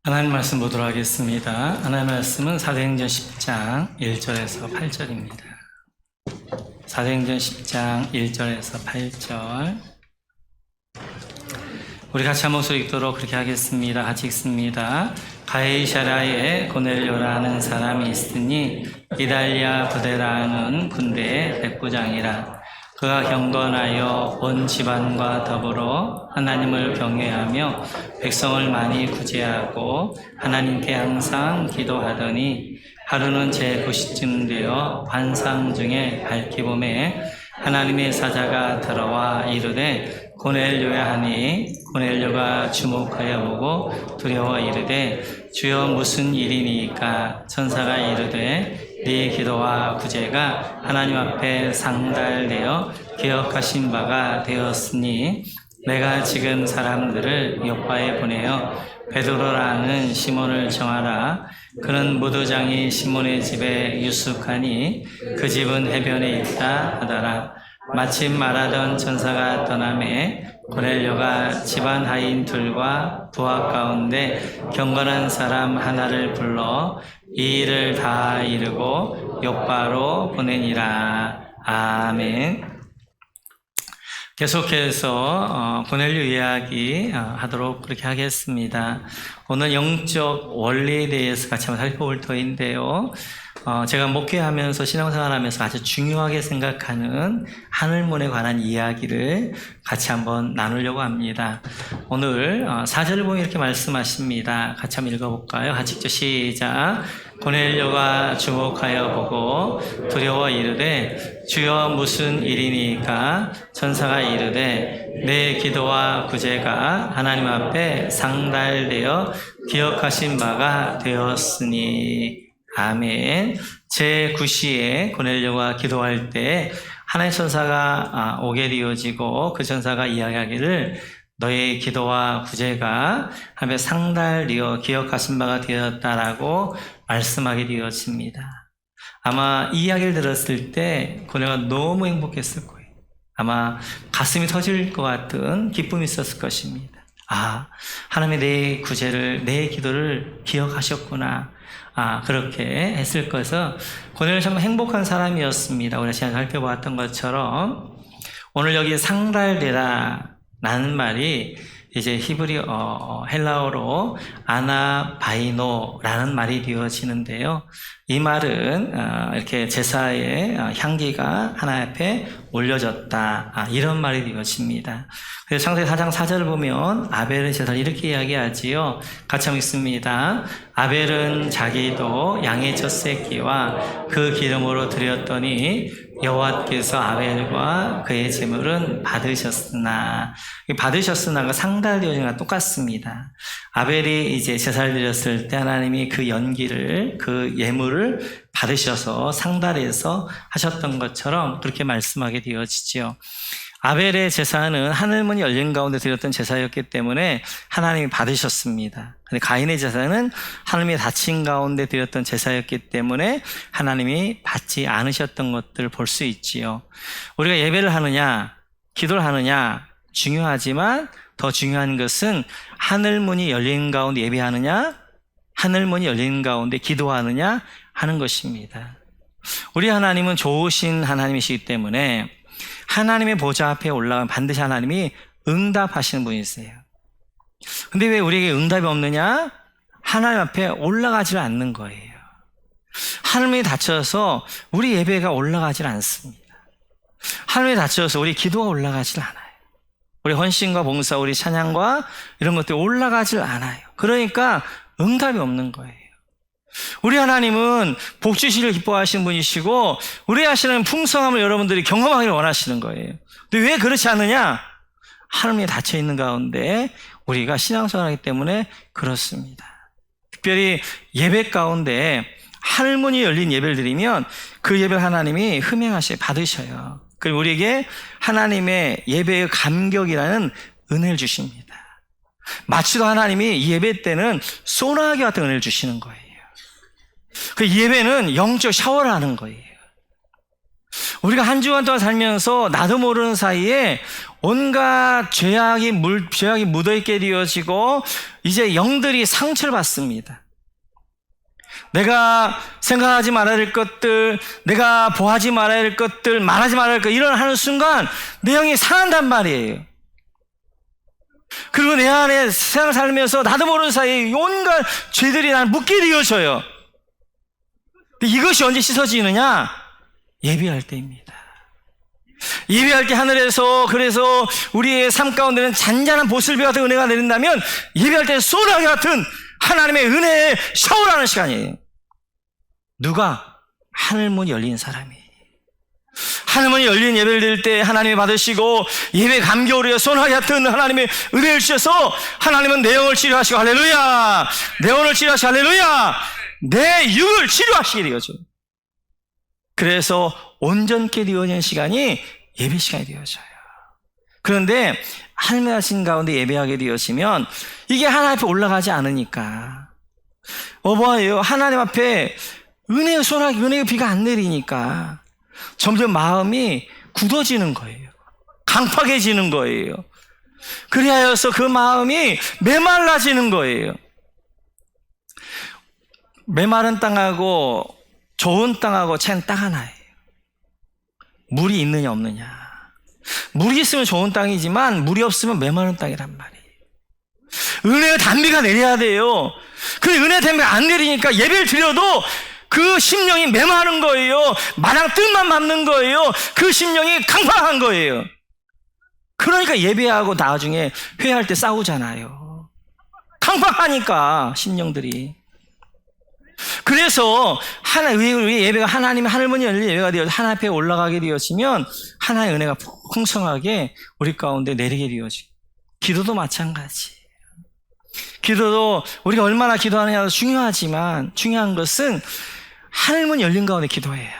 하나님 말씀 보도록 하겠습니다. 하나님 말씀은 사도행전 10장 1절에서 8절입니다. 사도행전 10장 1절에서 8절. 우리 같이 한 목소리 읽도록 그렇게 하겠습니다. 같이 읽습니다. 가이사랴에 고넬료라는 사람이 있으니 이달리아 부대라는 군대의 백부장이라. 그가 경건하여 온 집안과 더불어 하나님을 경외하며 백성을 많이 구제하고 하나님께 항상 기도하더니 하루는 제9시쯤 되어 환상 중에 밝기봄에 하나님의 사자가 들어와 이르되 고넬료야 하니 고넬료가 주목하여 보고 두려워 이르되 주여 무슨 일이니까? 천사가 이르되 네 기도와 구제가 하나님 앞에 상달되어 기억하신 바가 되었으니 내가 지금 사람들을 요파에 보내어 베드로라는 시몬을 정하라. 그는 무도장이 시몬의 집에 유숙하니 그 집은 해변에 있다 하더라. 마침 말하던 천사가 떠나매 고넬료가 집안 하인 둘과 부하 가운데 경건한 사람 하나를 불러 이 일을 다 이루고 요파로 보내니라. 아멘. 계속해서 고넬료 이야기 하도록 그렇게 하겠습니다. 오늘 영적 원리에 대해서 같이 한번 살펴볼 터인데요. 제가 목회하면서 신앙생활하면서 아주 중요하게 생각하는 하늘문에 관한 이야기를 같이 한번 나누려고 합니다. 오늘 4절을 보면 이렇게 말씀하십니다. 같이 한번 읽어볼까요? 같이 읽죠. 시작. 고넬료가 주목하여 보고 두려워 이르되 주여 무슨 일이니까? 천사가 이르되 내 기도와 구제가 하나님 앞에 상달되어 기억하신 바가 되었으니. 아멘. 제9시에 고넬료가 기도할 때 하나님의 천사가 오게 되어지고 그 천사가 이야기하기를 너의 기도와 구제가 하나님의 상달되어 기억하신 바가 되었다라고 말씀하게 되었습니다. 아마 이 이야기를 들었을 때 고넬료가 너무 행복했을 거예요. 아마 가슴이 터질 것 같은 기쁨이 있었을 것입니다. 아, 하나님의 내 구제를, 내 기도를 기억하셨구나. 그렇게 했을 것은 고넬료는 참 행복한 사람이었습니다. 우리가 지난 살펴보았던 것처럼 오늘 여기 상달되다 라는 말이 이제 히브리어 헬라어로 아나바이노라는 말이 되어지는데요. 이 말은 이렇게 제사의 향기가 하나님 앞에 올려졌다, 이런 말이 되어집니다. 그래서 창세기 4장 4절을 보면 아벨의 제사를 이렇게 이야기하지요. 같이 한번 읽습니다. 아벨은 자기도 양의 첫 새끼와 그 기름으로 드렸더니 여호와께서 아벨과 그의 제물은 받으셨으나가 상달되어진 것과 똑같습니다. 아벨이 이제 제사를 드렸을 때 하나님이 그 연기를, 그 예물을 받으셔서 상달해서 하셨던 것처럼 그렇게 말씀하게 되어지죠. 아벨의 제사는 하늘문이 열린 가운데 드렸던 제사였기 때문에 하나님이 받으셨습니다. 근데 가인의 제사는 하나님이 닫힌 가운데 드렸던 제사였기 때문에 하나님이 받지 않으셨던 것들을 볼 수 있지요. 우리가 예배를 하느냐, 기도를 하느냐 중요하지만 더 중요한 것은 하늘문이 열린 가운데 예배하느냐, 하늘문이 열린 가운데 기도하느냐 하는 것입니다. 우리 하나님은 좋으신 하나님이시기 때문에 하나님의 보좌 앞에 올라가면 반드시 하나님이 응답하시는 분이세요. 근데 왜 우리에게 응답이 없느냐? 하나님 앞에 올라가질 않는 거예요. 하늘문이 닫혀서 우리 예배가 올라가질 않습니다. 하늘문이 닫혀서 우리 기도가 올라가질 않아요. 우리 헌신과 봉사, 우리 찬양과 이런 것들이 올라가질 않아요. 그러니까 응답이 없는 거예요. 우리 하나님은 복 주시기를 기뻐하시는 분이시고 우리 하시는 풍성함을 여러분들이 경험하기를 원하시는 거예요. 근데 왜 그렇지 않느냐? 하늘문이 닫혀 있는 가운데 우리가 신앙생활하기 때문에 그렇습니다. 특별히 예배 가운데 하늘문이 열린 예배를 드리면 그 예배를 하나님이 흠행하셔 받으셔요. 그리고 우리에게 하나님의 예배의 감격이라는 은혜를 주십니다. 마치도 하나님이 이 예배 때는 소나기 같은 은혜를 주시는 거예요. 그 예배는 영적 샤워를 하는 거예요. 우리가 한 주간 동안 살면서 나도 모르는 사이에 온갖 죄악이 묻어있게 되어지고 이제 영들이 상처를 받습니다. 내가 생각하지 말아야 할 것들, 내가 보하지 말아야 할 것들, 말하지 말아야 할 것, 이런 하는 순간 내 영이 상한단 말이에요. 그리고 내 안에 세상을 살면서 나도 모르는 사이에 온갖 죄들이 나를 묻게 되어져요. 근데 이것이 언제 씻어지느냐? 예배할 때입니다. 예배할 때 하늘에서, 그래서 우리의 삶 가운데는 잔잔한 보슬비 같은 은혜가 내린다면 예배할 때 소나기 같은 하나님의 은혜의 샤워라는 시간이에요. 누가? 하늘문이 열린 사람이. 하늘문이 열린 예배를 드릴 때 하나님이 받으시고 예배 감격으로 소나기 같은 하나님의 은혜를 주셔서 하나님은 내 영을 치료하시고 할렐루야, 내 영을 치료하시고 할렐루야, 내 육을 치료하시게 되어져. 그래서 온전케 되어지는 시간이 예배 시간이 되어져요. 그런데 하나님의 하신 가운데 예배하게 되어지면 이게 하나님 앞에 올라가지 않으니까 뭐예요? 하나님 앞에 은혜의 소나기, 은혜의 비가 안 내리니까 점점 마음이 굳어지는 거예요. 강팍해지는 거예요. 그리하여서 그 마음이 메말라지는 거예요. 메마른 땅하고 좋은 땅하고 차이는 딱 하나예요. 물이 있느냐 없느냐. 물이 있으면 좋은 땅이지만 물이 없으면 메마른 땅이란 말이에요. 은혜의 단비가 내려야 돼요. 근데 은혜의 단비가 안 내리니까 예배를 드려도 그 심령이 메마른 거예요. 마냥 뜻만 밟는 거예요. 그 심령이 강팍한 거예요. 그러니까 예배하고 나중에 회의할 때 싸우잖아요. 강팍하니까 심령들이. 그래서 우리 예배가 하나님의 하늘문이 열린 예배가 되어 하나님 앞에 올라가게 되어지면 하나님의 은혜가 풍성하게 우리 가운데 내리게 되어지고, 기도도 마찬가지. 기도도 우리가 얼마나 기도하느냐도 중요하지만 중요한 것은 하늘문 열린 가운데 기도해야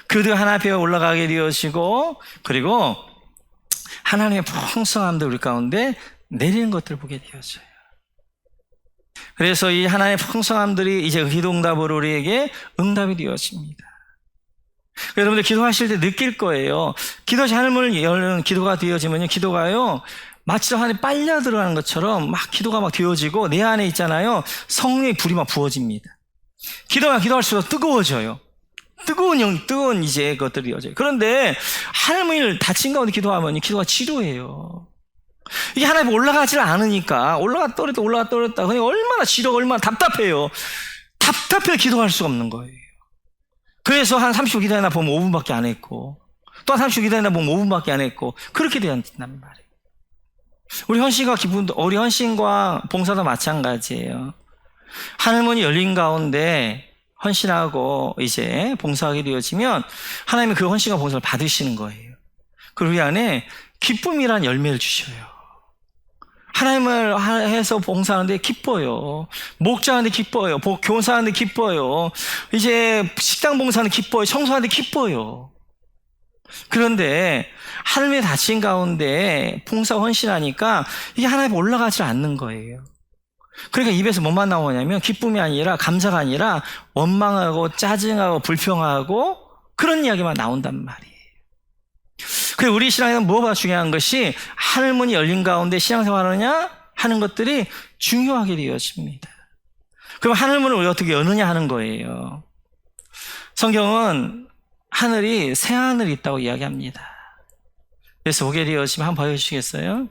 그들이 하나님 앞에 올라가게 되어지고, 그리고 하나님의 풍성함도 우리 가운데 내리는 것들을 보게 되어져요. 그래서 이 하나님의 풍성함들이 이제 기도 응답으로 우리에게 응답이 되어집니다. 여러분들 기도하실 때 느낄 거예요. 기도시 하늘문을 열는 기도가 되어지면요, 기도가요 마치 하늘에 빨려 들어가는 것처럼 막 기도가 막 되어지고 내 안에 있잖아요, 성령의 불이 막 부어집니다. 기도할수록 뜨거워져요. 뜨거운 이제 것들이 이어져요. 그런데 하늘문을 닫힌 가운데 기도하면 기도가 지루해요. 이게 하나님 올라가질 않으니까 올라갔다 떨어졌다. 그냥 얼마나 지루하고 얼마나 답답해요. 답답해 기도할 수가 없는 거예요. 그래서 한 30분 기도하나 보면 5분밖에 안 했고, 또 한 30분 기도하나 보면 5분밖에 안 했고, 그렇게 된단 말이에요. 우리 헌신과 봉사도 마찬가지예요. 하늘문이 열린 가운데 헌신하고 이제 봉사하게 되어지면 하나님은 그 헌신과 봉사를 받으시는 거예요. 그리고 우리 안에 기쁨이란 열매를 주셔요. 하나님을 해서 봉사하는데 기뻐요. 목자하는데 기뻐요. 교사하는데 기뻐요. 이제 식당 봉사하는데 기뻐요. 청소하는데 기뻐요. 그런데 하늘에 닫힌 가운데 봉사 헌신하니까 이게 하나님 올라가지 않는 거예요. 그러니까 입에서 뭐만 나오냐면 기쁨이 아니라, 감사가 아니라 원망하고 짜증하고 불평하고 그런 이야기만 나온단 말이에요. 그래서 우리 신앙에는 뭐가 중요한 것이 하늘문이 열린 가운데 신앙생활하느냐 하는 것들이 중요하게 되어집니다. 그럼 하늘문을 우리가 어떻게 여느냐 하는 거예요. 성경은 하늘이 새 하늘이 있다고 이야기합니다. 그래서 보게 되어지면 한번 보여주시겠어요?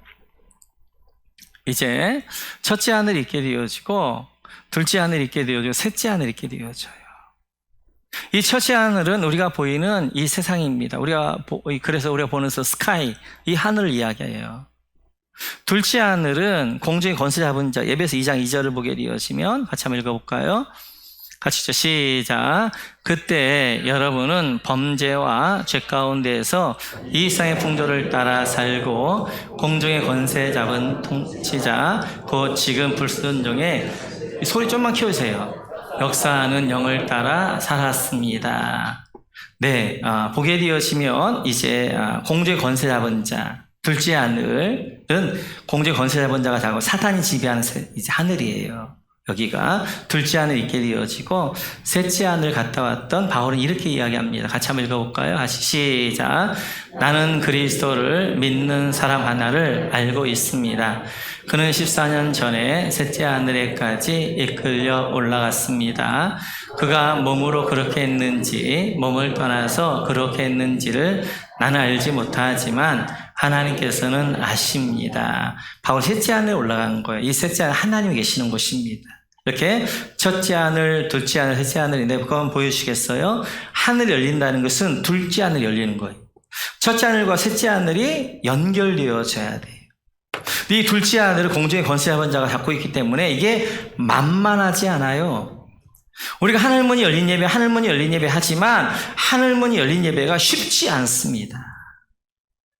이제 첫째 하늘이 있게 되어지고, 둘째 하늘이 있게 되어지고, 셋째 하늘이 있게 되어져요. 이 첫째 하늘은 우리가 보이는 이 세상입니다. 그래서 우리가 보는 스카이, 이 하늘을 이야기해요. 둘째 하늘은 공중의 권세 잡은 자, 에베소 2장 2절을 보게 되어지면 같이 한번 읽어볼까요? 같이 시작. 그때 여러분은 범죄와 죄 가운데에서 이 세상의 풍조를 따라 살고 공중의 권세 잡은 통치자 곧 지금 불순종의, 소리 좀만 키우세요. 역사하는 영을 따라 살았습니다. 네, 보게 되어지면 이제 공중의 권세 잡은 자, 둘째 하늘은 공중의 권세 잡은 자가 자고 사탄이 지배하는 이제 하늘이에요. 여기가 둘째 하늘 있게 되어지고 셋째 하늘 갔다 왔던 바울은 이렇게 이야기합니다. 같이 한번 읽어볼까요? 같이 시작. 나는 그리스도를 믿는 사람 하나를 알고 있습니다. 그는 14년 전에 셋째 하늘에까지 이끌려 올라갔습니다. 그가 몸으로 그렇게 했는지 몸을 떠나서 그렇게 했는지를 나는 알지 못하지만 하나님께서는 아십니다. 바울 셋째 하늘에 올라간 거예요. 이 셋째 하늘 하나님이 계시는 곳입니다. 이렇게 첫째 하늘, 둘째 하늘, 셋째 하늘인데 그건 보여주시겠어요? 하늘이 열린다는 것은 둘째 하늘이 열리는 거예요. 첫째 하늘과 셋째 하늘이 연결되어져야 돼요. 이 둘째 하늘을 공중의 권세 잡은 자가 잡고 있기 때문에 이게 만만하지 않아요. 우리가 하늘문이 열린 예배, 하늘문이 열린 예배 하지만 하늘문이 열린 예배가 쉽지 않습니다.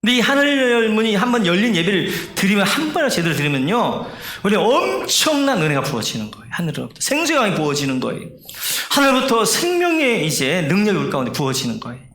근데 이 하늘문이 한번 열린 예배를 드리면, 한 번을 제대로 드리면요, 우리 엄청난 은혜가 부어지는 거예요. 하늘로부터 생수강이 부어지는 거예요. 하늘부터 생명의 이제 능력이 우리 가운데 부어지는 거예요.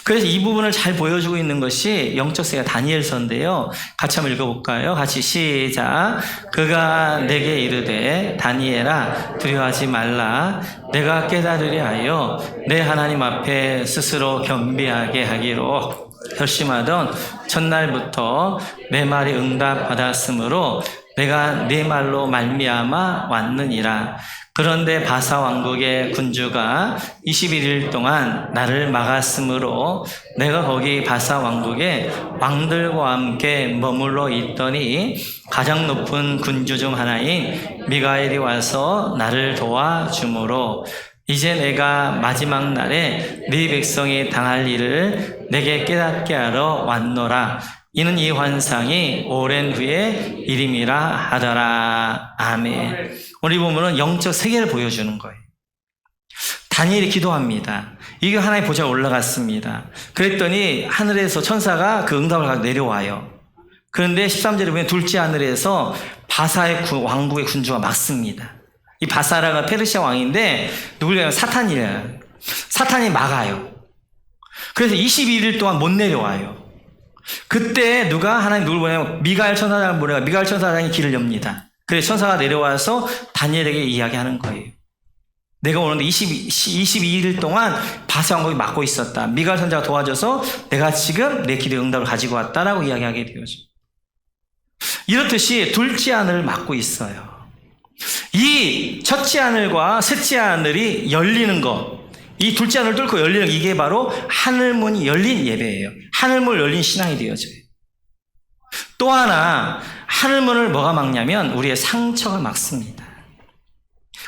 그래서 이 부분을 잘 보여주고 있는 것이 영적 세계 다니엘서인데요. 같이 한번 읽어볼까요? 같이 시작. 그가 내게 이르되 다니엘아 두려워하지 말라. 내가 깨달으려 하여 내 하나님 앞에 스스로 겸비하게 하기로 결심하던 첫날부터 내 말이 응답받았으므로 내가 네 말로 말미암아 왔느니라. 그런데 바사 왕국의 군주가 21일 동안 나를 막았으므로 내가 거기 바사 왕국의 왕들과 함께 머물러 있더니 가장 높은 군주 중 하나인 미가엘이 와서 나를 도와주므로 이제 내가 마지막 날에 네 백성이 당할 일을 내게 깨닫게 하러 왔노라. 이는 이 환상이 오랜 후에 일임이라 하더라. 아멘. 오늘 이 부분은 영적 세계를 보여주는 거예요. 다니엘이 기도합니다. 이게 하나의 보좌에 올라갔습니다. 그랬더니 하늘에서 천사가 그 응답을 가지고 내려와요. 그런데 13절에 보면 둘째 하늘에서 바사의 왕국의 군주가 막습니다. 이 바사라가 페르시아 왕인데 누구냐면 사탄이래요. 사탄이 막아요. 그래서 21일 동안 못 내려와요. 그때 누가 하나님 누굴 보내면 미가엘 천사장을 보내가 미가엘 천사장이 길을 엽니다. 그래서 천사가 내려와서 다니엘에게 이야기하는 거예요. 내가 오는데 22일 동안 바사 왕국이 막고 있었다. 미가엘 천사가 도와줘서 내가 지금 내 기도의 응답을 가지고 왔다라고 이야기하게 되어져. 이렇듯이 둘째 하늘을 막고 있어요. 이 첫째 하늘과 셋째 하늘이 열리는 것, 이 둘째 하늘을 뚫고 열리는 이게 바로 하늘문이 열린 예배예요. 하늘문 열린 신앙이 되어져요. 또 하나 하늘문을 뭐가 막냐면 우리의 상처가 막습니다.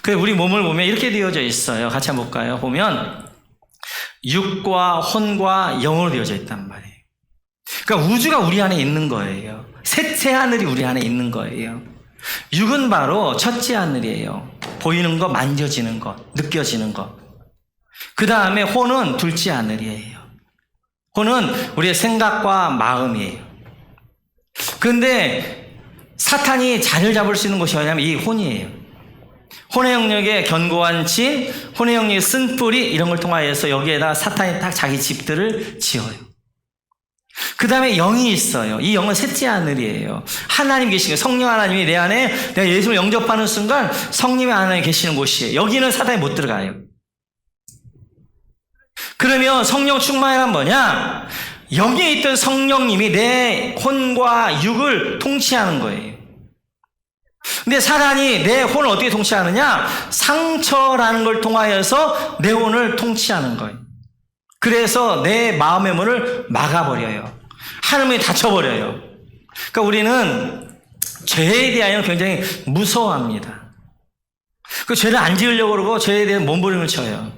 그래서 우리 몸을 보면 이렇게 되어져 있어요. 같이 한번 볼까요? 보면 육과 혼과 영으로 되어져 있단 말이에요. 그러니까 우주가 우리 안에 있는 거예요. 셋째 하늘이 우리 안에 있는 거예요. 육은 바로 첫째 하늘이에요. 보이는 거, 만져지는 거, 느껴지는 거. 그 다음에 혼은 둘째 하늘이에요. 혼은 우리의 생각과 마음이에요. 그런데 사탄이 자리를 잡을 수 있는 것이 뭐냐면 이 혼이에요. 혼의 영역에 견고한 진, 혼의 영역에 쓴 뿌리, 이런 걸 통하여서 여기에다 사탄이 딱 자기 집들을 지어요. 그 다음에 영이 있어요. 이 영은 셋째 하늘이에요. 하나님 계시는, 성령 하나님이 내 안에, 내가 예수를 영접하는 순간 성령의 하나님이 계시는 곳이에요. 여기는 사탄이 못 들어가요. 그러면 성령 충만이란 뭐냐? 여기에 있던 성령님이 내 혼과 육을 통치하는 거예요. 근데 사단이 내 혼을 어떻게 통치하느냐? 상처라는 걸 통하여서 내 혼을 통치하는 거예요. 그래서 내 마음의 문을 막아버려요. 하늘문이 닫혀버려요. 그러니까 우리는 죄에 대하여 굉장히 무서워합니다. 그 죄를 안 지으려고 그러고 죄에 대한 몸부림을 쳐요.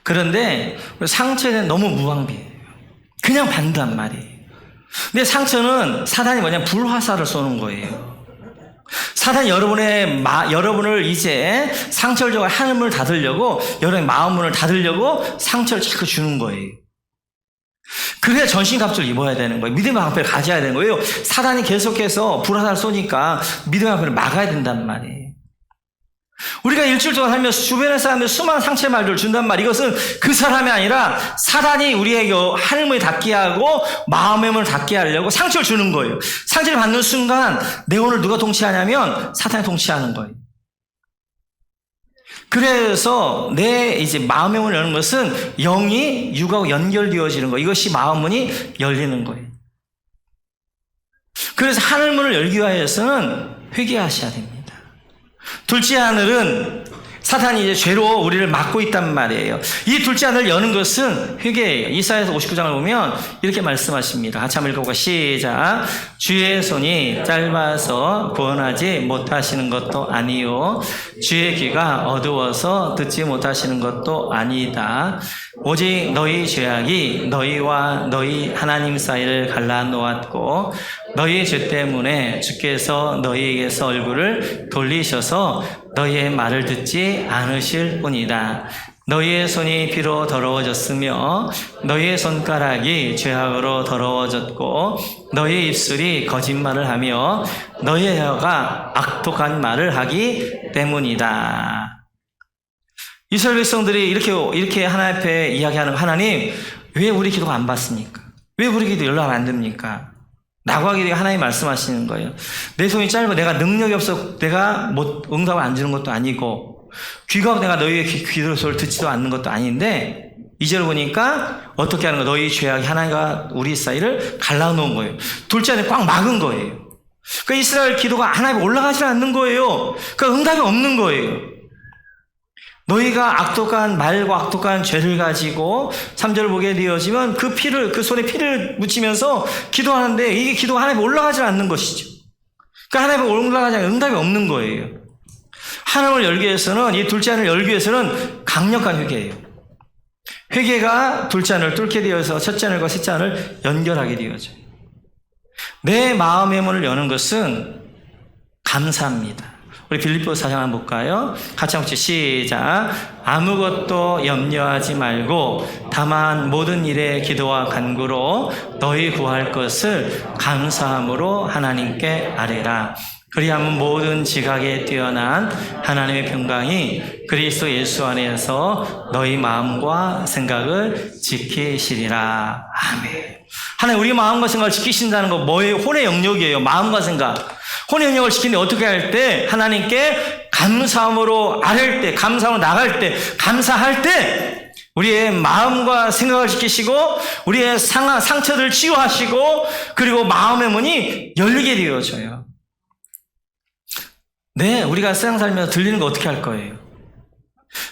그런데 상처에 대한 너무 무방비해요. 그냥 반대한 말이에요. 근데 상처는 사단이 뭐냐면 불화살을 쏘는 거예요. 사단이 여러분을 이제 상처를 주고 하늘문을 닫으려고, 여러분의 마음문을 닫으려고 상처를 자꾸 주는 거예요. 그래야 전신갑주를 입어야 되는 거예요. 믿음의 방패를 가져야 되는 거예요. 사단이 계속해서 불화살을 쏘니까 믿음의 방패를 막아야 된단 말이에요. 우리가 일주일 동안 살면서 주변의 사람들 수많은 상처의 말들을 준단 말이에요. 이것은 그 사람이 아니라 사단이 우리에게 하늘 문을 닫게 하고 마음의 문을 닫게 하려고 상처를 주는 거예요. 상처를 받는 순간 내 오늘 누가 통치하냐면 사탄이 통치하는 거예요. 그래서 내 이제 마음의 문을 여는 것은 영이 육하고 연결되어지는 거예요. 이것이 마음 문이 열리는 거예요. 그래서 하늘 문을 열기 위해서는 회개하셔야 됩니다. 둘째 하늘은 사탄이 이제 죄로 우리를 막고 있단 말이에요. 이 둘째 하늘을 여는 것은 회개예요. 이사야서 59장을 보면 이렇게 말씀하십니다. 같이 한번 읽어볼까? 시작. 주의 손이 짧아서 구원하지 못하시는 것도 아니요 주의 귀가 어두워서 듣지 못하시는 것도 아니다. 오직 너희 죄악이 너희와 너희 하나님 사이를 갈라놓았고 너희의 죄 때문에 주께서 너희에게서 얼굴을 돌리셔서 너희의 말을 듣지 않으실 뿐이다. 너희의 손이 피로 더러워졌으며 너희의 손가락이 죄악으로 더러워졌고 너희의 입술이 거짓말을 하며 너희의 혀가 악독한 말을 하기 때문이다. 이스라엘 백성들이 이렇게 하나님 앞에 이야기하는 하나님, 왜 우리 기도가 안 받습니까? 왜 우리 기도 연락 안 됩니까? 라고 하게 되게 하나님 말씀하시는 거예요. 내 손이 짧아 내가 능력이 없어 내가 응답을 안 주는 것도 아니고 귀가 내가 너희의 귀들 소리를 듣지도 않는 것도 아닌데 이제를 보니까 어떻게 하는 거예요? 너희 죄악이 하나님과 우리 사이를 갈라놓은 거예요. 둘째 안에 꽉 막은 거예요. 그러니까 이스라엘 기도가 하나님에 올라가지 않는 거예요. 그러니까 응답이 없는 거예요. 너희가 악독한 말과 악독한 죄를 가지고 3절을 보게 되어지면 그 손에 피를 묻히면서 기도하는데 이게 기도가 하나님에 올라가지 않는 것이죠. 그러니까 하나님에 올라가지 않는 응답이 없는 거예요. 하나님을 열기 위해서는 이 둘째 하늘을 열기 위해서는 강력한 회개예요. 회개가 둘째 하늘을 뚫게 되어서 첫째 하늘과 셋째 하늘을 연결하게 되어져요. 내 마음의 문을 여는 것은 감사합니다. 우리 빌립보서 4장 한번 볼까요? 같이 한번 시작. 아무것도 염려하지 말고 다만 모든 일에 기도와 간구로 너희 구할 것을 감사함으로 하나님께 아뢰라. 그리하면 모든 지각에 뛰어난 하나님의 평강이 그리스도 예수 안에서 너희 마음과 생각을 지키시리라. 아멘. 하나님 우리 마음과 생각을 지키신다는 거 뭐예요? 혼의 영역이에요. 마음과 생각. 혼의 영역을 지키는데 어떻게 할 때? 하나님께 감사함으로 아뢰을 때, 감사함으로 나갈 때, 감사할 때 우리의 마음과 생각을 지키시고 우리의 상처들을 치유하시고 그리고 마음의 문이 열리게 되어져요. 네, 우리가 세상 살면서 들리는 거 어떻게 할 거예요?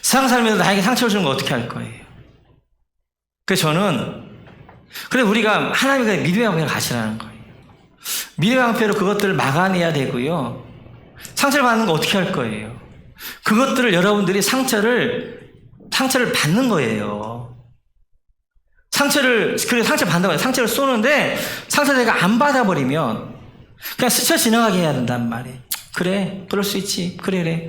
세상 살면서 나에게 상처를 주는 거 어떻게 할 거예요? 그래서 그래 우리가 하나님의 믿음의 방패를 가시라는 거예요. 믿음의 방패로 그것들을 막아내야 되고요. 상처를 받는 거 어떻게 할 거예요? 그것들을 여러분들이 상처를 받는 거예요. 그래 상처 받는다고 해요. 상처를 쏘는데 상처를 내가 안 받아버리면 그냥 스쳐 지나가게 해야 된단 말이에요. 그래, 그럴 수 있지. 그래.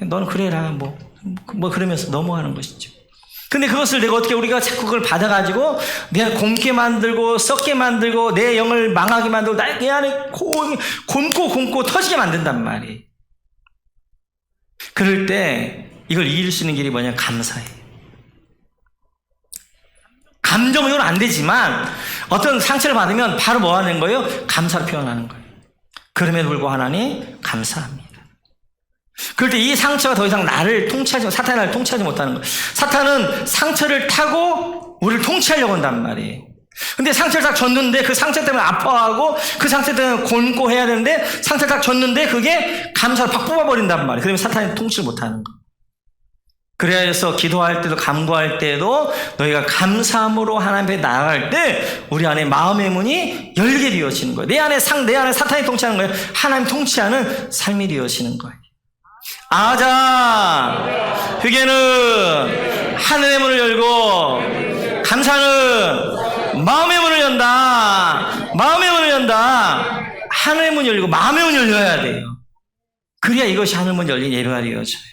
너는 그래라. 뭐 그러면서 넘어가는 것이죠. 근데 그것을 우리가 자꾸 그걸 받아가지고 내가 곰게 만들고 썩게 만들고 내 영을 망하게 만들고 내 안에 곰고 터지게 만든단 말이에요. 그럴 때 이걸 이길 수 있는 길이 뭐냐? 감사해요. 감정으로는 안 되지만 어떤 상처를 받으면 바로 뭐 하는 거예요? 감사를 표현하는 거예요. 그럼에도 불구하고 하나님 감사합니다. 그럴 때 이 상처가 더 이상 사탄이 나를 통치하지 못하는 거예요. 사탄은 상처를 타고 우리를 통치하려고 한단 말이에요. 근데 상처를 딱 줬는데 그 상처 때문에 아파하고 그 상처 때문에 곤고 해야 되는데 상처를 딱 줬는데 그게 감사를 팍 뽑아버린단 말이에요. 그러면 사탄이 통치를 못하는 거예요. 그래서 기도할 때도 간구할 때도 너희가 감사함으로 하나님 앞에 나아갈 때 우리 안에 마음의 문이 열게 되어지는 거예요. 내 안에 사탄이 통치하는 거예요. 하나님 통치하는 삶이 되어지는 거예요. 회개는 하늘의 문을 열고 감사는 마음의 문을 연다. 마음의 문을 연다. 하늘의 문을 열고 마음의 문을 열려야 돼요. 그래야 이것이 하늘 문 열린 예배가 되어져요.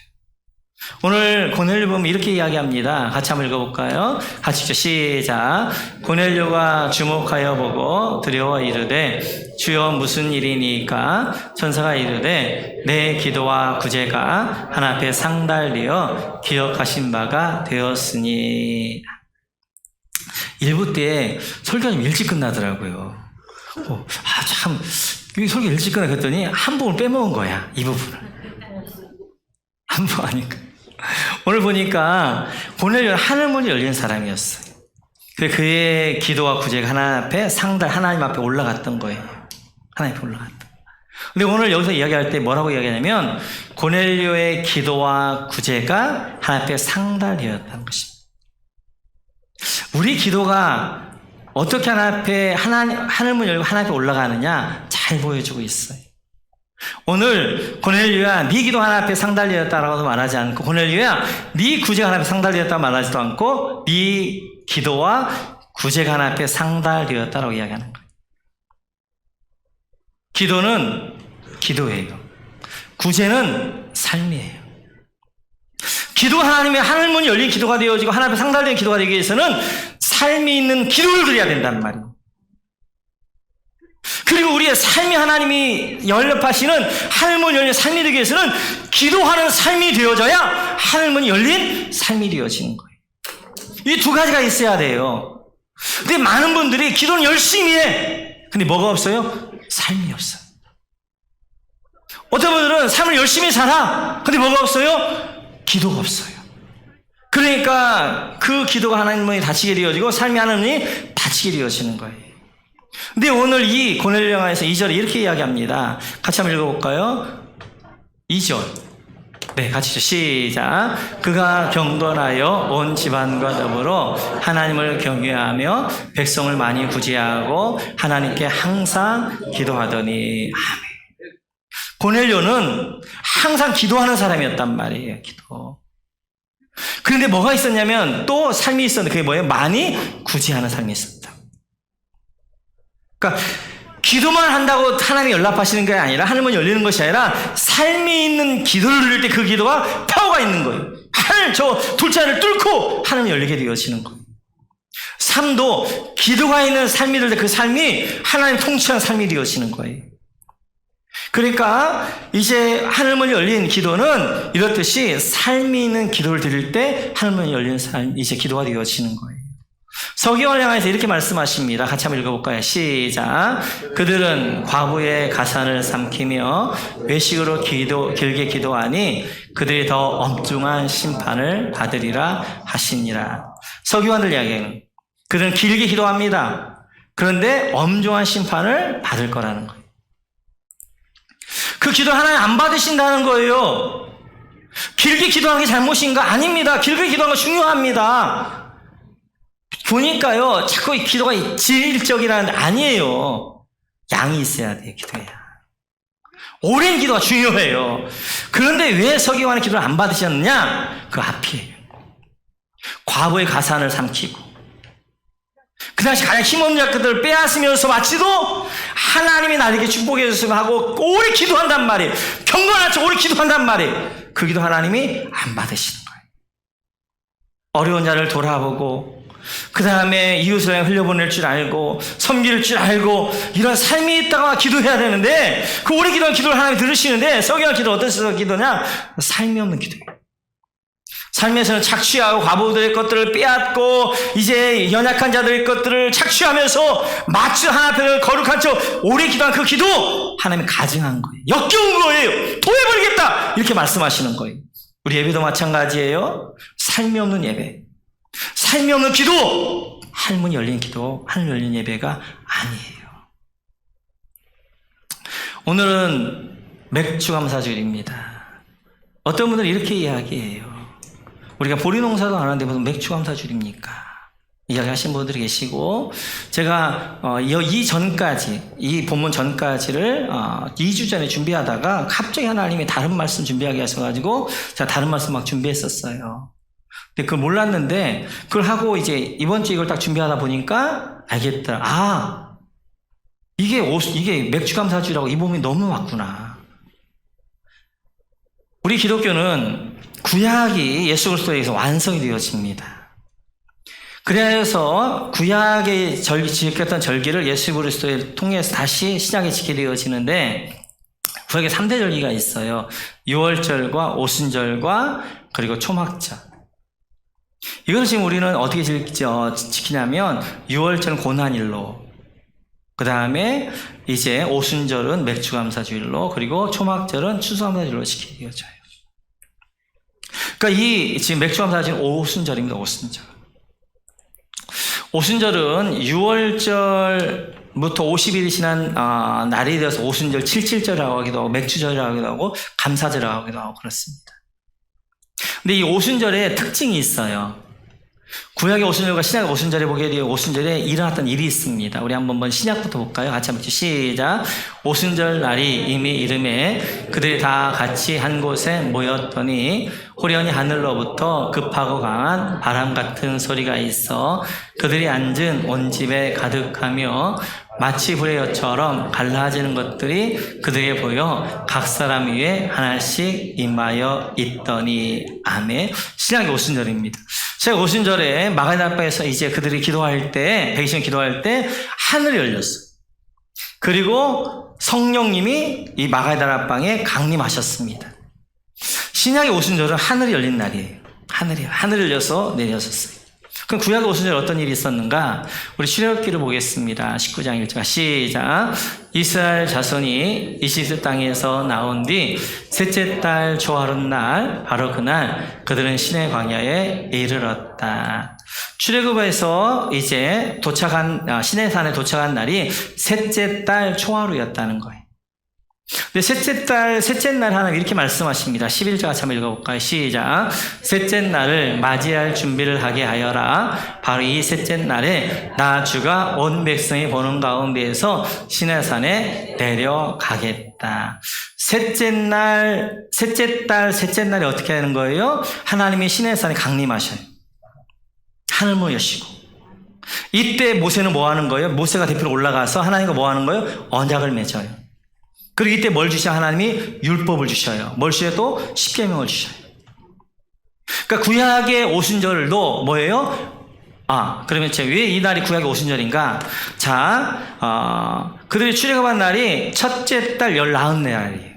오늘 고넬료 보면 이렇게 이야기합니다. 같이 한번 읽어볼까요? 같이 시작. 고넬료가 주목하여 보고 두려워 이르되 주여 무슨 일이니까? 천사가 이르되 내 기도와 구제가 하나님 앞에 상달되어 기억하신 바가 되었으니. 1부 때 설교가 좀 일찍 끝나더라고요. 참 설교 일찍 끝나 그랬더니 한 부분을 빼먹은 거야. 이 부분을. 한 부분 아니까. 오늘 보니까 고넬료는 하늘문이 열린 사람이었어요. 그의 기도와 구제가 하나님 앞에 올라갔던 거예요. 하나님 앞에 올라갔다. 근데 오늘 여기서 이야기할 때 뭐라고 이야기하냐면 고넬료의 기도와 구제가 하나님 앞에 상달되었다는 것입니다. 우리 기도가 어떻게 하나님 앞에 하늘문 열고 하나님 앞에 올라가느냐 잘 보여주고 있어요. 오늘 고넬료야 네 기도 하나님 앞에 상달되었다라고도 말하지 않고, 고넬료야 네 구제가 하나님 앞에 상달되었다고 말하지도 않고 네 기도와 구제가 하나님 앞에 상달되었다라고 이야기하는 거예요. 기도는 기도예요. 구제는 삶이에요. 기도가 하나님의 하늘문이 열린 기도가 되어지고 하나님 앞에 상달된 기도가 되기 위해서는 삶이 있는 기도를 드려야 된단 말이에요. 그리고 우리의 삶이 하나님이 연립하시는 하늘문이 열린 삶이 되기 위해서는 기도하는 삶이 되어져야 하늘문이 열린 삶이 되어지는 거예요. 이 두 가지가 있어야 돼요. 근데 많은 분들이 기도는 열심히 해. 근데 뭐가 없어요? 삶이 없어요. 어떤 분들은 삶을 열심히 살아. 근데 뭐가 없어요? 기도가 없어요. 그러니까 그 기도가 하나님이 다치게 되어지고 삶이 하나님이 다치게 되어지는 거예요. 근데 오늘 이 고넬료에서 2절에 이렇게 이야기합니다. 같이 한번 읽어볼까요? 2절. 네, 같이 시작. 그가 경건하여 온 집안과 더불어 하나님을 경외하며 백성을 많이 구제하고 하나님께 항상 기도하더니. 아멘. 고넬료는 항상 기도하는 사람이었단 말이에요. 기도. 그런데 뭐가 있었냐면 또 삶이 있었는데 그게 뭐예요? 많이 구제하는 삶이 있었다. 그러니까 기도만 한다고 하나님이 연락하시는 게 아니라, 하늘문이 열리는 것이 아니라 삶이 있는 기도를 드릴 때 그 기도가 파워가 있는 거예요. 저 둘째를 뚫고 하늘문이 열리게 되어지는 거예요. 삶도 기도가 있는 삶이 될 때 그 삶이 하나님 통치하는 삶이 되어지는 거예요. 그러니까 이제 하늘문이 열린 기도는 이렇듯이 삶이 있는 기도를 드릴 때 하늘문이 열린 삶, 이제 기도가 되어지는 거예요. 서기관을 향해서 이렇게 말씀하십니다. 같이 한번 읽어볼까요? 시작. 그들은 과부의 가산을 삼키며 외식으로 길게 기도하니 그들이 더 엄중한 심판을 받으리라 하시니라. 서기관들 이야기는 그들은 길게 기도합니다. 그런데 엄중한 심판을 받을 거라는 거예요. 그 기도 하나님 안 받으신다는 거예요. 길게 기도하는 게 잘못인가? 아닙니다. 길게 기도하는 거 중요합니다. 보니까요, 자꾸 이 기도가 질적이라는, 아니에요. 양이 있어야 돼요, 기도야. 오랜 기도가 중요해요. 그런데 왜 서기관의 기도를 안 받으셨느냐? 그 앞이에요. 과부의 가산을 삼키고, 그 당시 가장 힘없는 자들을 빼앗으면서 마치도 하나님이 나에게 축복해 주시면 하고 오래 기도한단 말이에요. 경건한 척 오래 기도한단 말이에요. 그 기도 하나님이 안 받으시는 거예요. 어려운 자를 돌아보고, 그 다음에 이웃을 향해 흘려보낼 줄 알고 섬길 줄 알고 이런 삶이 있다가 기도해야 되는데, 그 오래 기도한 기도를 하나님이 들으시는데, 서기관 기도 어떤 기도냐? 삶이 없는 기도예요. 삶에서는 착취하고 과부들의 것들을 빼앗고 이제 연약한 자들의 것들을 착취하면서 마치 하나님 앞에 거룩한 척 오래 기도한 그 기도 하나님이 가증한 거예요. 역겨운 거예요. 토해버리겠다 이렇게 말씀하시는 거예요. 우리 예배도 마찬가지예요. 삶이 없는 예배, 삶이 없는 기도, 하늘문이 열린 기도, 하늘 열린 예배가 아니에요. 오늘은 맥주감사주일입니다. 어떤 분들은 이렇게 이야기해요. 우리가 보리 농사도 안 하는데 무슨 맥주감사주일입니까? 이야기하신 분들이 계시고, 제가 이 전까지, 이 본문 전까지를 2주 전에 준비하다가 갑자기 하나님이 다른 말씀 준비하게 하셔가지고 제가 다른 말씀 막 준비했었어요. 근데 그걸 몰랐는데, 그걸 하고 이제 이번 주 이걸 딱 준비하다 보니까 알겠더라. 아, 이게 맥주감사주일하고 이 부분이 너무 맞구나. 우리 기독교는 구약이 예수 그리스도에게서 완성이 되어집니다. 그래서 구약의 지켰던 절기를 예수 그리스도를 통해서 다시 신약에 지키게 되어지는데 구약에 3대 절기가 있어요. 유월절과 오순절과 그리고 초막절. 이걸 지금 우리는 어떻게 지키냐면 유월절은 고난일로, 그 다음에 이제 오순절은 맥주감사주일로, 그리고 초막절은 추수감사주일로 지키게 되어져요. 그러니까 이 지금 맥주감사주일은 오순절입니다. 오순절은 6월절부터 50일이 지난 날이 되어서 오순절 77절이라고 하기도 하고 맥주절이라고 하기도 하고 감사절이라고 하기도 하고 그렇습니다. 근데 이 오순절에 특징이 있어요. 구약의 오순절과 신약의 오순절에 보게 되면 오순절에 일어났던 일이 있습니다. 우리 한번 신약부터 볼까요? 같이 한번 시작. 오순절 날이 이미 이름에 그들이 다 같이 한 곳에 모였더니 호련히 하늘로부터 급하고 강한 바람 같은 소리가 있어 그들이 앉은 온 집에 가득하며 마치 불의 엿처럼 갈라지는 것들이 그들에게 보여 각 사람 위에 하나씩 임하여 있더니. 아멘. 신약의 오순절입니다. 제가 오순절에 마가다락방에서 이제 그들이 기도할 때, 백신 기도할 때 하늘이 열렸어요. 그리고 성령님이 이 마가다락방에 강림하셨습니다. 신약의 오순절은 하늘이 열린 날이에요. 하늘이 열려서 내려졌어요. 그럼 구약의 오순절 어떤 일이 있었는가? 우리 출애굽기를 보겠습니다. 19장 1절 시작. 이스라엘 자손이 이집트 땅에서 나온 뒤 셋째 달 초하룻날 바로 그날 그들은 시내 광야에 이르렀다. 출애굽에서 이제 시내산에 도착한 날이 셋째 달 초하루였다는 거예요. 근데 셋째 날 하나님 이렇게 말씀하십니다. 11절 같이 한번 읽어볼까요? 시작. 셋째 날을 맞이할 준비를 하게 하여라. 바로 이 셋째 날에 나 주가 온 백성이 보는 가운데에서 시내산에 내려가겠다. 셋째 날에 어떻게 하는 거예요? 하나님이 시내산에 강림하셔요. 하늘문 여시고. 이때 모세는 뭐 하는 거예요? 모세가 대표로 올라가서 하나님과 뭐 하는 거예요? 언약을 맺어요. 그리고 이때 뭘 주셔요? 하나님이 율법을 주셔요. 뭘 주셔요? 또 십계명을 주셔요. 그러니까 구약의 오순절도 뭐예요? 그러면 왜 이 날이 구약의 오순절인가? 그들이 출애굽한 날이 첫째 달 14날이에요.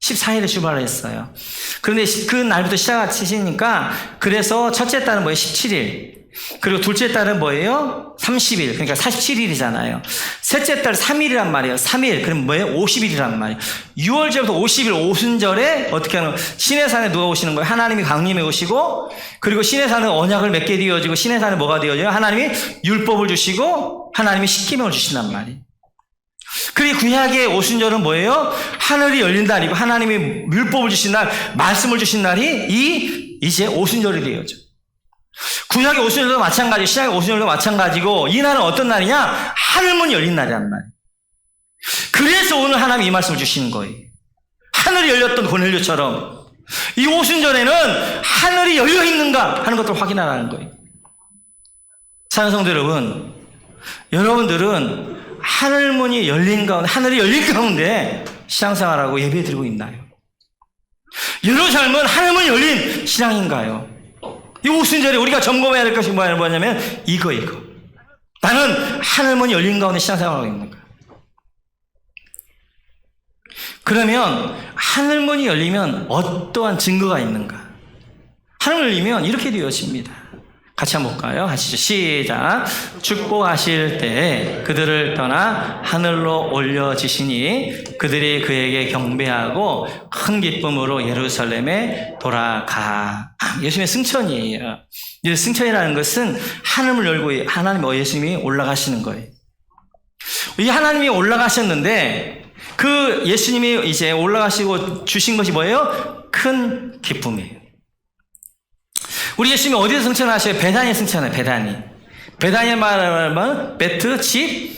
14일에 출발을 했어요. 그런데 그 날부터 시작하시니까 그래서 첫째 달은 뭐예요? 17일. 그리고 둘째 달은 뭐예요? 30일. 그러니까 47일이잖아요. 셋째 달 3일이란 말이에요. 3일. 그럼 뭐예요? 50일이란 말이에요. 6월절부터 50일 오순절에 어떻게 하는 거예요? 시내산에 누가 오시는 거예요? 하나님이 강림해 오시고, 그리고 시내산은 언약을 맺게 되어지고, 시내산에 뭐가 되어져요? 하나님이 율법을 주시고, 하나님이 십계명을 주신단 말이에요. 그리고 구약의 오순절은 뭐예요? 하늘이 열린 날이고, 하나님이 율법을 주신 날, 말씀을 주신 날이 이제 오순절이 되어져. 구약의 오순절도 마찬가지고 신약의 오순절도 마찬가지고 이 날은 어떤 날이냐? 하늘문이 열린 날이란 말이에요. 그래서 오늘 하나님이 이 말씀을 주시는 거예요. 하늘이 열렸던 고넬료처럼 이 오순절에는 하늘이 열려 있는가 하는 것들을 확인하라는 거예요. 사랑하는 성도 여러분, 여러분들은 하늘문이 열린 가운데, 하늘이 열린 가운데 신앙생활하고 예배드리고 있나요? 여러분 삶은 하늘문이 열린 신앙인가요? 이 오순절에 우리가 점검해야 될 것이 뭐냐면 이거. 나는 하늘문이 열린 가운데 신앙생활을 하고 있는가? 그러면 하늘문이 열리면 어떠한 증거가 있는가? 하늘문이 열리면 이렇게 되어집니다. 같이 한번 볼까요? 하시죠. 시작. 축복하실 때 그들을 떠나 하늘로 올려지시니 그들이 그에게 경배하고 큰 기쁨으로 예루살렘에 돌아가. 예수님의 승천이에요. 승천이라는 것은 하늘을 열고 하나님 예수님이 올라가시는 거예요. 이 하나님이 올라가셨는데 그 예수님이 이제 올라가시고 주신 것이 뭐예요? 큰 기쁨이에요. 우리 예수님이 어디서 승천하셔요? 베다니에 승천해요. 베다니의 말은 베트, 집,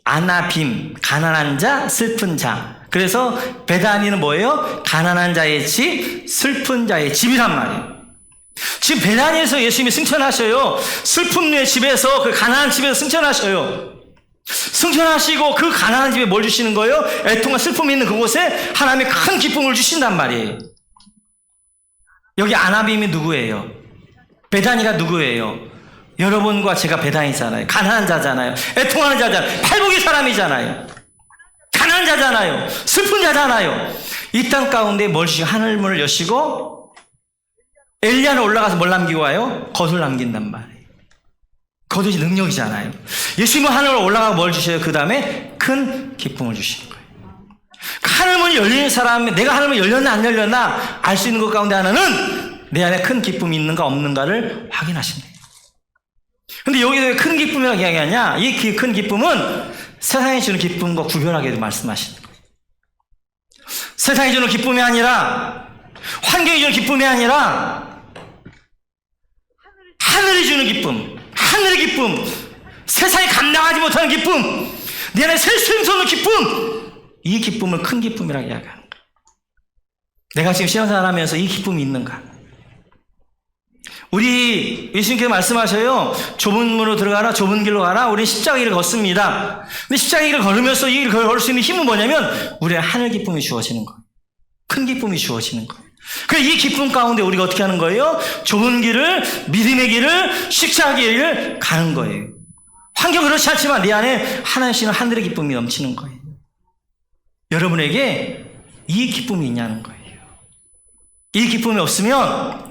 아나빔, 가난한 자, 슬픈 자. 그래서 베다니는 뭐예요? 가난한 자의 집, 슬픈 자의 집이란 말이에요. 지금 베다니에서 예수님이 승천하셔요. 슬픔의 집에서, 그 가난한 집에서 승천하셔요. 승천하시고 그 가난한 집에 뭘 주시는 거예요? 애통과 슬픔이 있는 그곳에 하나님의 큰 기쁨을 주신단 말이에요. 여기 아나빔이 누구예요? 베다니가 누구예요? 여러분과 제가 베다니잖아요. 가난한 자잖아요. 애통하는 자잖아요. 팔복의 사람이잖아요. 가난한 자잖아요. 슬픈 자잖아요. 이 땅 가운데 뭘 주시고 하늘문을 여시고 엘리야는 올라가서 뭘 남기고 와요? 겉을 남긴단 말이에요. 겉이 능력이잖아요. 예수님은 하늘로 올라가고 뭘 주셔요? 그 다음에 큰 기쁨을 주시는 거예요. 하늘문이 열리는 사람, 내가 하늘문이 열렸나 안 열렸나 알 수 있는 것 가운데 하나는 내 안에 큰 기쁨이 있는가 없는가를 확인하십니다. 근데 여기서 왜 큰 기쁨이라고 이야기하냐? 이 큰 기쁨은 세상이 주는 기쁨과 구별하게 말씀하시는 거예요. 세상이 주는 기쁨이 아니라, 환경이 주는 기쁨이 아니라 하늘이 주는 기쁨, 하늘의 기쁨, 세상이 감당하지 못하는 기쁨, 내 안에 셀 수 없는 기쁨, 이 기쁨을 큰 기쁨이라고 이야기하는 거예요. 내가 지금 신앙생활 하면서 이 기쁨이 있는가? 우리 예수님께서 말씀하셔요. 좁은 문으로 들어가라, 좁은 길로 가라. 우리는 십자가 길을 걷습니다. 근데 십자가 길을 걸으면서 이 길을 걸을 수 있는 힘은 뭐냐면 우리의 하늘 기쁨이 주어지는 거예요. 큰 기쁨이 주어지는 거예요. 그래서 이 기쁨 가운데 우리가 어떻게 하는 거예요? 좁은 길을, 믿음의 길을, 십자가 길을 가는 거예요. 환경 그렇지 않지만 내 안에 하나님 주시는 하늘의 기쁨이 넘치는 거예요. 여러분에게 이 기쁨이 있냐는 거예요. 이 기쁨이 없으면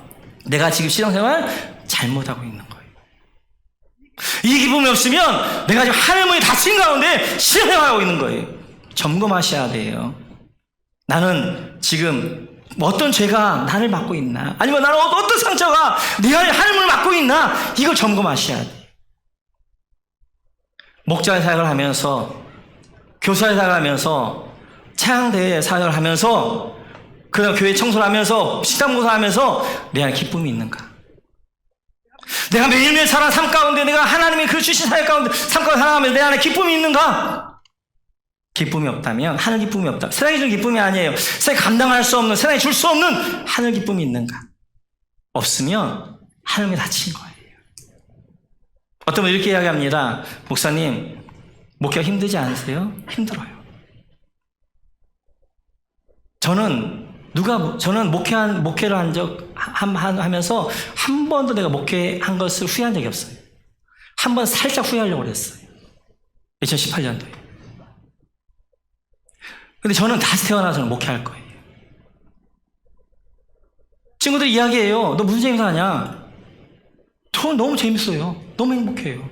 내가 지금 신앙생활 잘못하고 있는 거예요. 이 기쁨이 없으면 내가 지금 하늘문이 닫힌 가운데 신앙생활하고 있는 거예요. 점검하셔야 돼요. 나는 지금 어떤 죄가 나를 막고 있나? 아니면 나는 어떤 상처가 내 안에 하늘문을 막고 있나? 이걸 점검하셔야 돼요. 목자의 사역을 하면서, 교사의 사역을 하면서, 찬양대회 사역을 하면서, 그다음 교회 청소를 하면서, 식당공사 하면서 내 안에 기쁨이 있는가? 내가 매일매일 살아가는 삶 가운데 내가 하나님의 그 주신 사역 가운데 삶 가운데 살아가면서 내 안에 기쁨이 있는가? 기쁨이 없다면, 하늘 기쁨이 없다. 세상이 주는 기쁨이 아니에요. 세상이 감당할 수 없는, 세상이 줄 수 없는 하늘 기쁨이 있는가? 없으면 하늘문이 닫힌 거예요. 어떤 분 이렇게 이야기합니다. 목사님, 목회가 힘들지 않으세요? 힘들어요. 저는 목회를 하면서 한 번도 내가 목회한 것을 후회한 적이 없어요. 한 번 살짝 후회하려고 그랬어요. 2018년도에. 근데 저는 다시 태어나서는 목회할 거예요. 친구들이 이야기해요. 너 무슨 재미서 하냐? 저는 너무 재밌어요. 너무 행복해요.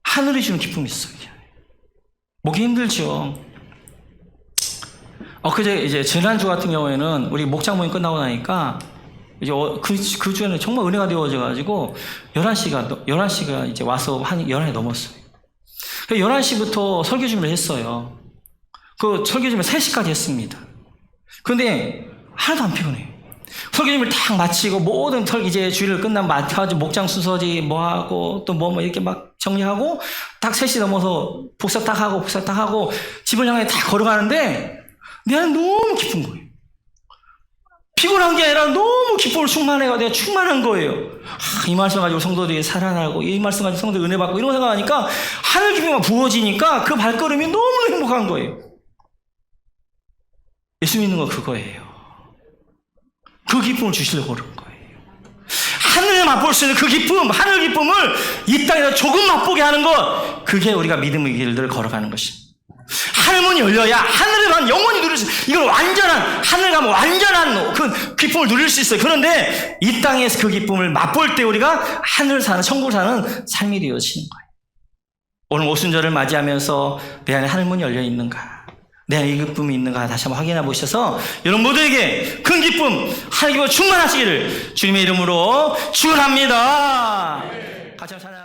하늘이 주는 기쁨이 있어요. 목회 힘들죠. 그제 이제 지난주 같은 경우에는 우리 목장 모임 끝나고 나니까 이제 그 주에는 정말 은혜가 되어져가지고 11시가 이제 와서 한 11시 넘었어요. 11시부터 설교 준비를 했어요. 그 설교 준비 3시까지 했습니다. 그런데 하나도 안 피곤해요. 설교 준비를 딱 마치고 모든 이제 주일을 끝나면 마쳐가지고 목장 순서지 뭐하고 또 뭐 이렇게 막 정리하고 딱 3시 넘어서 복사 딱 하고 집을 향해 딱 걸어가는데 내 안에 너무 기쁜 거예요. 피곤한 게 아니라 너무 기쁨을 충만해가 내가 충만한 거예요. 이 말씀 가지고 성도들이 살아나고 이 말씀 가지고 성도들이 은혜 받고 이런 생각하니까 하늘 기쁨이 부어지니까 그 발걸음이 너무 행복한 거예요. 예수 믿는 거 그거예요. 그 기쁨을 주시려고 그런 거예요. 하늘에 맛볼 수 있는 그 기쁨, 하늘 기쁨을 이 땅에서 조금 맛보게 하는 것, 그게 우리가 믿음의 길들을 걸어가는 것입니다. 하늘문이 열려야 하늘에만 영원히 누릴 수 있어요. 이걸 완전한, 하늘 가면 완전한 그 기쁨을 누릴 수 있어요. 그런데 이 땅에서 그 기쁨을 맛볼 때 우리가 하늘 사는, 천국을 사는 삶이 되어지는 거예요. 오늘 오순절을 맞이하면서 내 안에 하늘문이 열려 있는가? 내 안에 이 기쁨이 있는가? 다시 한번 확인해 보셔서 여러분 모두에게 큰 기쁨, 하늘 기쁨 충만하시기를 주님의 이름으로 축원합니다. 같이 한번